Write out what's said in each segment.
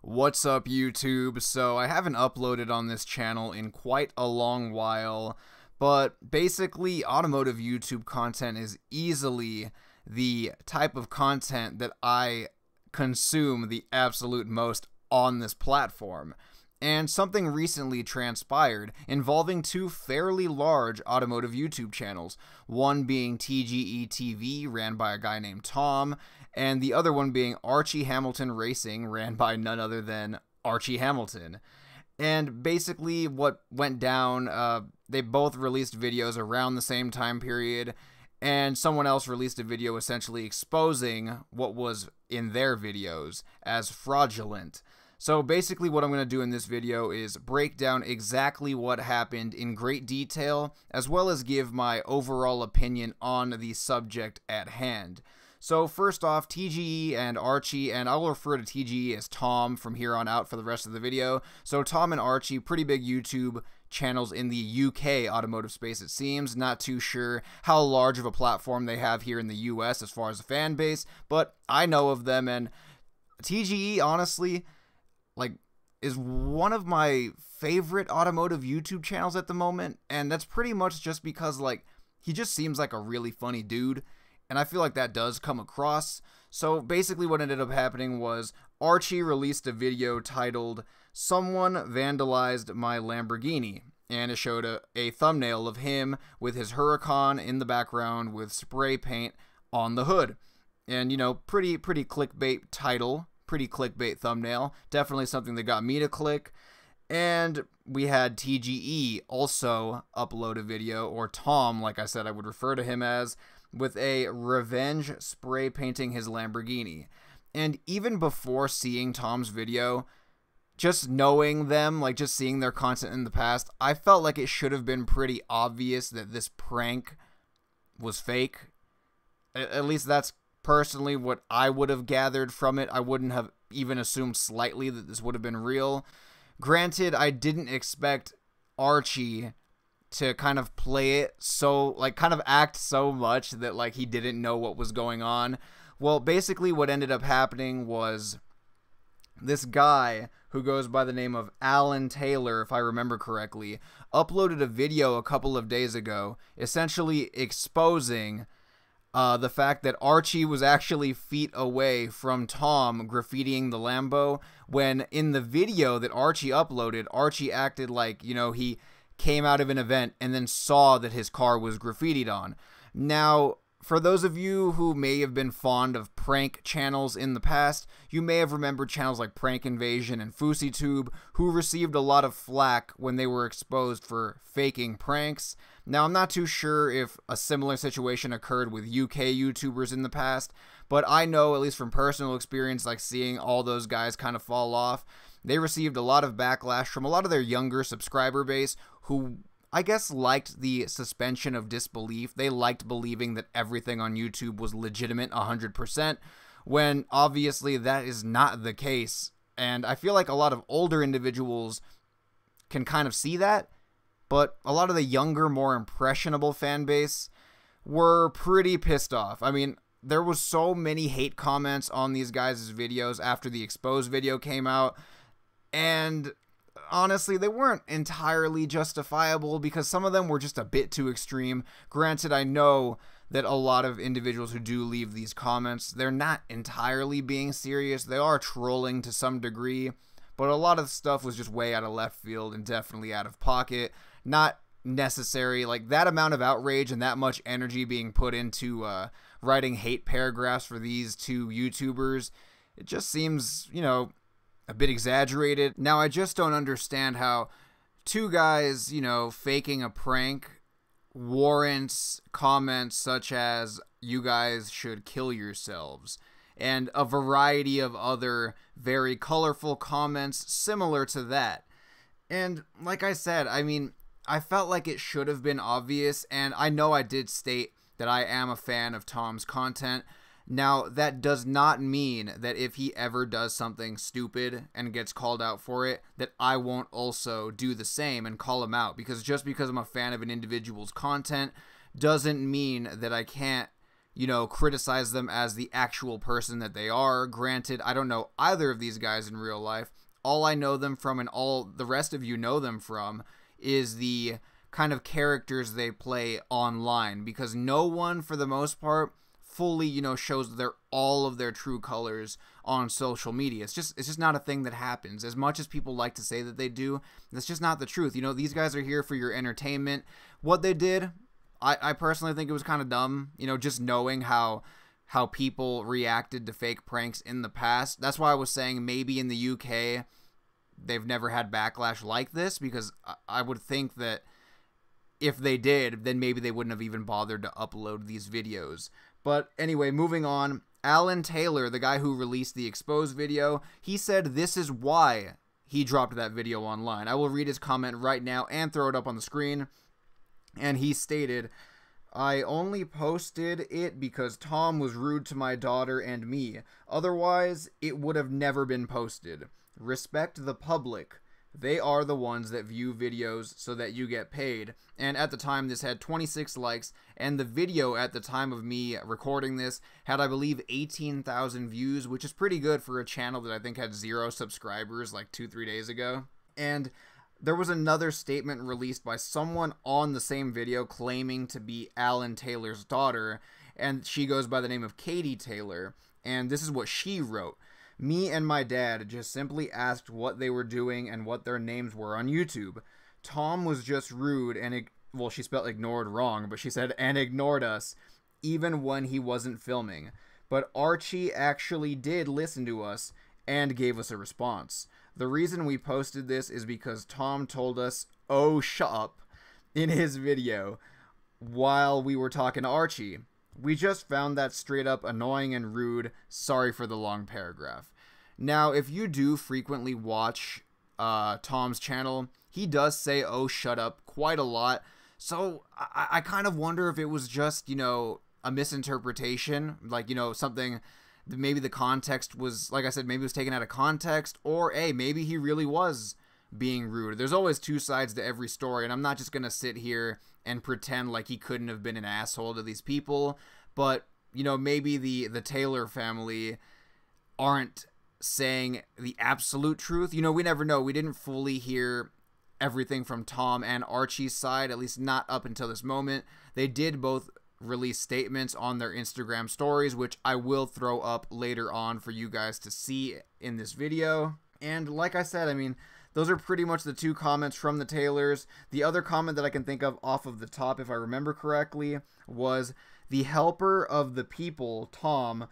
What's up, YouTube? So I haven't uploaded on this channel in quite a long while, but basically automotive YouTube content is easily the type of content that I consume the absolute most on this platform. And something recently transpired involving two fairly large automotive YouTube channels, one being TGE TV, ran by a guy named Tom, and the other one being Archie Hamilton Racing, ran by none other than Archie Hamilton. And basically what went down, they both released videos around the same time period, and someone else released a video essentially exposing what was in their videos as fraudulent. So basically what I'm going to do in this video is break down exactly what happened in great detail, as well as give my overall opinion on the subject at hand. So first off, TGE and Archie, and I'll refer to TGE as Tom from here on out for the rest of the video. So Tom and Archie, pretty big YouTube channels in the UK automotive space, it seems. Not too sure how large of a platform they have here in the US as far as a fan base, but I know of them, and TGE, honestly, is one of my favorite automotive YouTube channels at the moment, and that's pretty much just because, he just seems like a really funny dude, and I feel like that does come across. So basically what ended up happening was Archie released a video titled, "Someone Vandalized My Lamborghini," and it showed a thumbnail of him with his Huracan in the background with spray paint on the hood. And, pretty clickbait title. Pretty clickbait thumbnail, definitely something that got me to click. And we had TGE also upload a video, or Tom, like I said I would refer to him as, with a revenge spray painting his Lamborghini. And even before seeing Tom's video, just knowing them, just seeing their content in the past, I felt like it should have been pretty obvious that this prank was fake. At least that's personally what I would have gathered from it. I wouldn't have even assumed slightly that this would have been real. Granted, I didn't expect Archie to kind of play it so, kind of act so much that, he didn't know what was going on. Well, basically what ended up happening was this guy who goes by the name of Alan Taylor, if I remember correctly, uploaded a video a couple of days ago essentially exposing the fact that Archie was actually feet away from Tom graffitiing the Lambo, when in the video that Archie uploaded, Archie acted like, he came out of an event and then saw that his car was graffitied on. Now, for those of you who may have been fond of prank channels in the past, you may have remembered channels like Prank Invasion and FouseyTube, who received a lot of flack when they were exposed for faking pranks. Now, I'm not too sure if a similar situation occurred with UK YouTubers in the past, but I know, at least from personal experience, seeing all those guys kind of fall off, they received a lot of backlash from a lot of their younger subscriber base who, I guess, liked the suspension of disbelief. They liked believing that everything on YouTube was legitimate 100%, when obviously that is not the case. And I feel like a lot of older individuals can kind of see that, but a lot of the younger, more impressionable fan base were pretty pissed off. I mean, there was so many hate comments on these guys' videos after the exposed video came out, and honestly, they weren't entirely justifiable because some of them were just a bit too extreme. Granted, I know that a lot of individuals who do leave these comments, they're not entirely being serious. They are trolling to some degree, but a lot of stuff was just way out of left field and definitely out of pocket. Not necessary. That amount of outrage and that much energy being put into writing hate paragraphs for these two YouTubers, it just seems, a bit exaggerated. Now, I just don't understand how two guys, faking a prank warrants comments such as, "You guys should kill yourselves," and a variety of other very colorful comments similar to that. And like I said, I mean, I felt like it should have been obvious, and I know I did state that I am a fan of Tom's content. Now, that does not mean that if he ever does something stupid and gets called out for it, that I won't also do the same and call him out, because just because I'm a fan of an individual's content doesn't mean that I can't you know, criticize them as the actual person that they are. Granted, I don't know either of these guys in real life. All I know them from, and all the rest of you know them from, is the kind of characters they play online, because no one, for the most part, fully, you know, shows all of their true colors on social media. It's just not a thing that happens. As much as people like to say that they do, that's just not the truth. You know, these guys are here for your entertainment. What they did, I personally think it was kind of dumb, you know, just knowing how people reacted to fake pranks in the past. That's why I was saying maybe in the UK they've never had backlash like this, because I would think that if they did, then maybe they wouldn't have even bothered to upload these videos. But anyway, moving on, Alan Taylor, the guy who released the exposed video, he said this is why he dropped that video online. I will read his comment right now and throw it up on the screen. And he stated, "I only posted it because Tom was rude to my daughter and me. Otherwise, it would have never been posted. Respect the public. They are the ones that view videos so that you get paid." And at the time, this had 26 likes, and the video at the time of me recording this had, I believe, 18,000 views, which is pretty good for a channel that I think had 0 subscribers like 2-3 days ago. And there was another statement released by someone on the same video claiming to be Alan Taylor's daughter, and she goes by the name of Katie Taylor, and this is what she wrote. "Me and my dad just simply asked what they were doing and what their names were on YouTube. Tom was just rude and, well, she spelled ignored wrong, but she said, and ignored us, even when he wasn't filming. But Archie actually did listen to us and gave us a response. The reason we posted this is because Tom told us, 'Oh, shut up,' in his video while we were talking to Archie. We just found that straight up annoying and rude. Sorry for the long paragraph." Now, if you do frequently watch Tom's channel, he does say, "Oh, shut up," quite a lot. So I kind of wonder if it was just, you know, a misinterpretation, like, you know, something, maybe the context was, like I said, maybe it was taken out of context, or hey, maybe he really was being rude. There's always two sides to every story, and I'm not just gonna sit here and pretend like he couldn't have been an asshole to these people. But, you know, maybe the Taylor family aren't saying the absolute truth. You know, we never know. We didn't fully hear everything from Tom and Archie's side, at least not up until this moment. They did both release statements on their Instagram stories, which I will throw up later on for you guys to see in this video. And like I said, I mean, those are pretty much the two comments from the Taylors. The other comment that I can think of off of the top, if I remember correctly, was the helper of the people, Tom,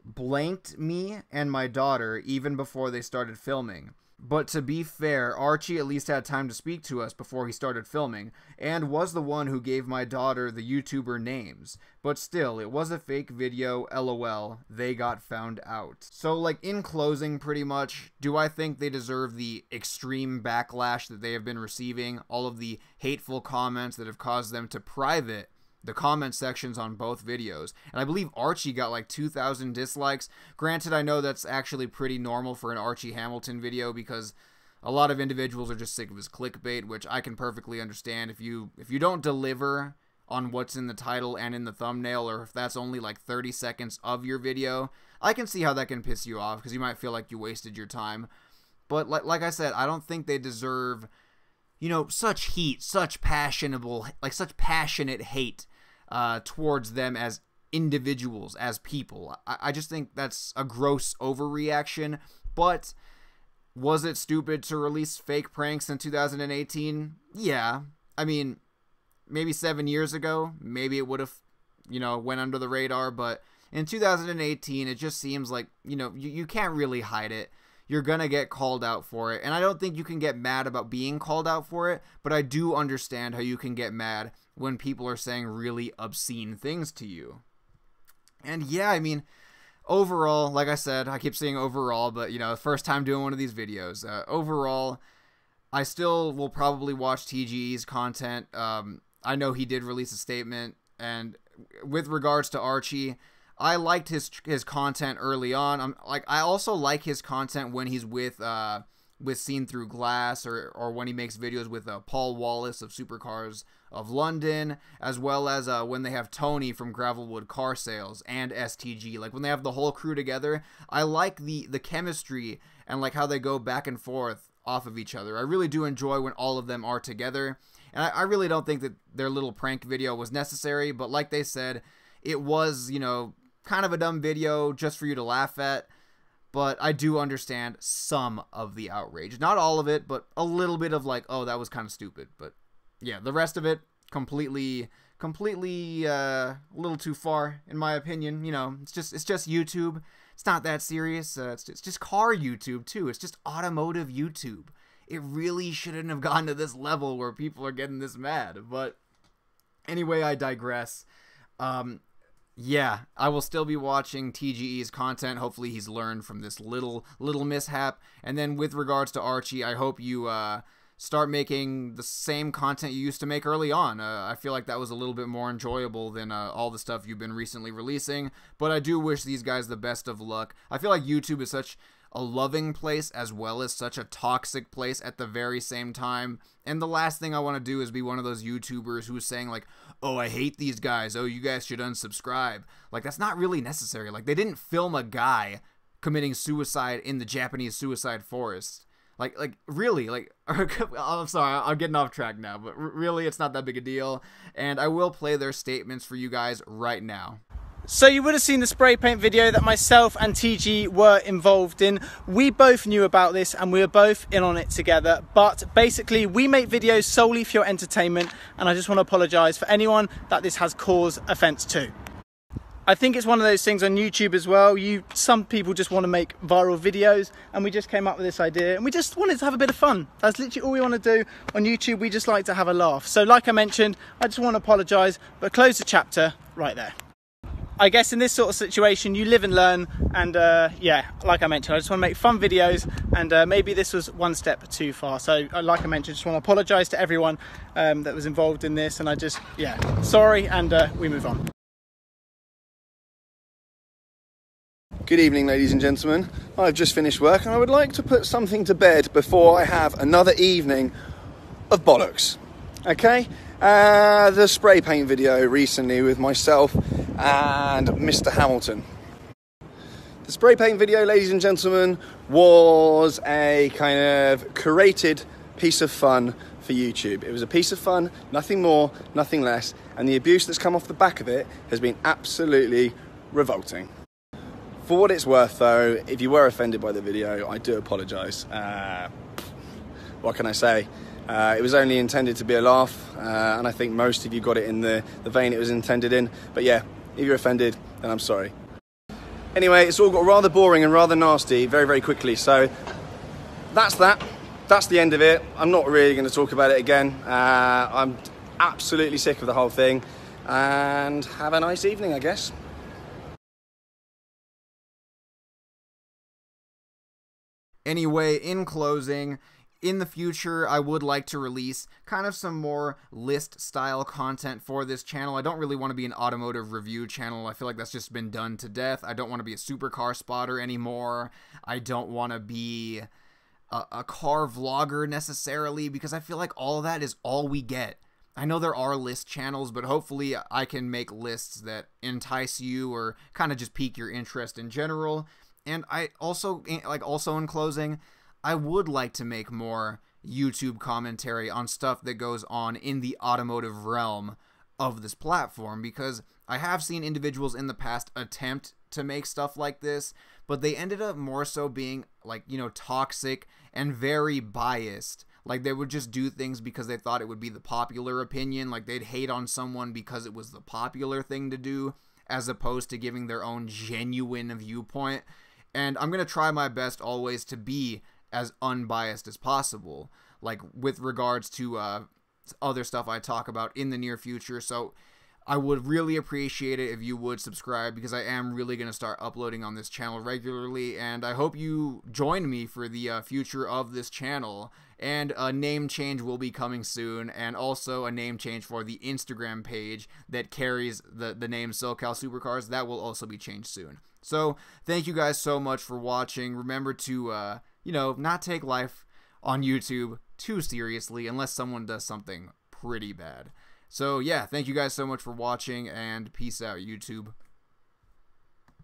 blanked me and my daughter even before they started filming. But to be fair, Archie at least had time to speak to us before he started filming, and was the one who gave my daughter the YouTuber names. But still, it was a fake video, lol, they got found out. So, like, in closing, pretty much, do I think they deserve the extreme backlash that they have been receiving? All of the hateful comments that have caused them to private the comment sections on both videos. And I believe Archie got like 2,000 dislikes. Granted, I know that's actually pretty normal for an Archie Hamilton video, because a lot of individuals are just sick of his clickbait, which I can perfectly understand. If you don't deliver on what's in the title and in the thumbnail, or if that's only like 30 seconds of your video, I can see how that can piss you off, because you might feel like you wasted your time. But like I said, I don't think they deserve, you know, such heat, such passionate hate towards them as individuals, as people. I just think that's a gross overreaction. But was it stupid to release fake pranks in 2018? Yeah. I mean, maybe 7 years ago, maybe it would have, you know, went under the radar. But in 2018, it just seems like, you know, you can't really hide it. You're gonna get called out for it. And I don't think you can get mad about being called out for it, but I do understand how you can get mad when people are saying really obscene things to you. And yeah, I mean, overall, like I said, I keep saying overall, but, you know, first time doing one of these videos. Overall, I still will probably watch TGE's content. I know he did release a statement, and with regards to Archie, I liked his content early on. I also like his content when he's with with Seen Through Glass, or when he makes videos with Paul Wallace of Supercars of London, as well as when they have Tony from Gravelwood Car Sales and STG. Like when they have the whole crew together, I like the chemistry and like how they go back and forth off of each other. I really do enjoy when all of them are together, and I really don't think that their little prank video was necessary, but like they said, it was, you know, kind of a dumb video just for you to laugh at. But I do understand some of the outrage. Not all of it, but a little bit of like, oh, that was kind of stupid. But yeah, the rest of it, completely a little too far, in my opinion. You know, it's just YouTube. It's not that serious. It's just car YouTube, too. It's just automotive YouTube. It really shouldn't have gotten to this level where people are getting this mad. But anyway, I digress. Yeah, I will still be watching TGE's content. Hopefully he's learned from this little mishap. And then with regards to Archie, I hope you start making the same content you used to make early on. I feel like that was a little bit more enjoyable than all the stuff you've been recently releasing. But I do wish these guys the best of luck. I feel like YouTube is such a loving place as well as such a toxic place at the very same time. And the last thing I want to do is be one of those YouTubers who's saying like, oh, I hate these guys. Oh, you guys should unsubscribe. Like, that's not really necessary. Like, they didn't film a guy committing suicide in the Japanese suicide forest. Like really, like, I'm sorry, I'm getting off track now, but really, it's not that big a deal. And I will play their statements for you guys right now. So you would have seen the spray paint video that myself and TG were involved in. We both knew about this and we were both in on it together. But basically we make videos solely for your entertainment, and I just want to apologise for anyone that this has caused offence to. I think it's one of those things on YouTube as well. Some people just want to make viral videos, and we just came up with this idea and we just wanted to have a bit of fun. That's literally all we want to do on YouTube. We just like to have a laugh. So like I mentioned, I just want to apologise, but close the chapter right there. I guess in this sort of situation, you live and learn, and yeah, like I mentioned, I just want to make fun videos, and maybe this was one step too far. So like I mentioned, just want to apologise to everyone that was involved in this, and yeah, sorry, and we move on. Good evening, ladies and gentlemen. I've just finished work and I would like to put something to bed before I have another evening of bollocks. Okay? The spray paint video recently with myself and Mr. Hamilton. The spray paint video, ladies and gentlemen, was a kind of curated piece of fun for YouTube. It was a piece of fun, nothing more, nothing less, and the abuse that's come off the back of it has been absolutely revolting. For what it's worth, though, if you were offended by the video, I do apologise. What can I say? It was only intended to be a laugh, and I think most of you got it in the vein it was intended in. But yeah, if you're offended, then I'm sorry. Anyway, it's all got rather boring and rather nasty very, very quickly. So that's that. That's the end of it. I'm not really going to talk about it again. I'm absolutely sick of the whole thing. And have a nice evening, I guess. Anyway, in closing, in the future, I would like to release kind of some more list-style content for this channel. I don't really want to be an automotive review channel. I feel like that's just been done to death. I don't want to be a supercar spotter anymore. I don't want to be a car vlogger necessarily, because I feel like all of that is all we get. I know there are list channels, but hopefully I can make lists that entice you or kind of just pique your interest in general. And I also in closing, I would like to make more YouTube commentary on stuff that goes on in the automotive realm of this platform, because I have seen individuals in the past attempt to make stuff like this, but they ended up more so being like, you know, toxic and very biased. Like, they would just do things because they thought it would be the popular opinion. Like, they'd hate on someone because it was the popular thing to do, as opposed to giving their own genuine viewpoint. And I'm going to try my best always to be as unbiased as possible, like with regards to other stuff I talk about in the near future. So I would really appreciate it if you would subscribe, because I am really going to start uploading on this channel regularly, and I hope you join me for the future of this channel. And a name change will be coming soon, and also a name change for the Instagram page that carries the name SoCal Supercars. That will also be changed soon. So thank you guys so much for watching. Remember to, you know, not take life on YouTube too seriously unless someone does something pretty bad. So yeah, thank you guys so much for watching, and peace out, YouTube.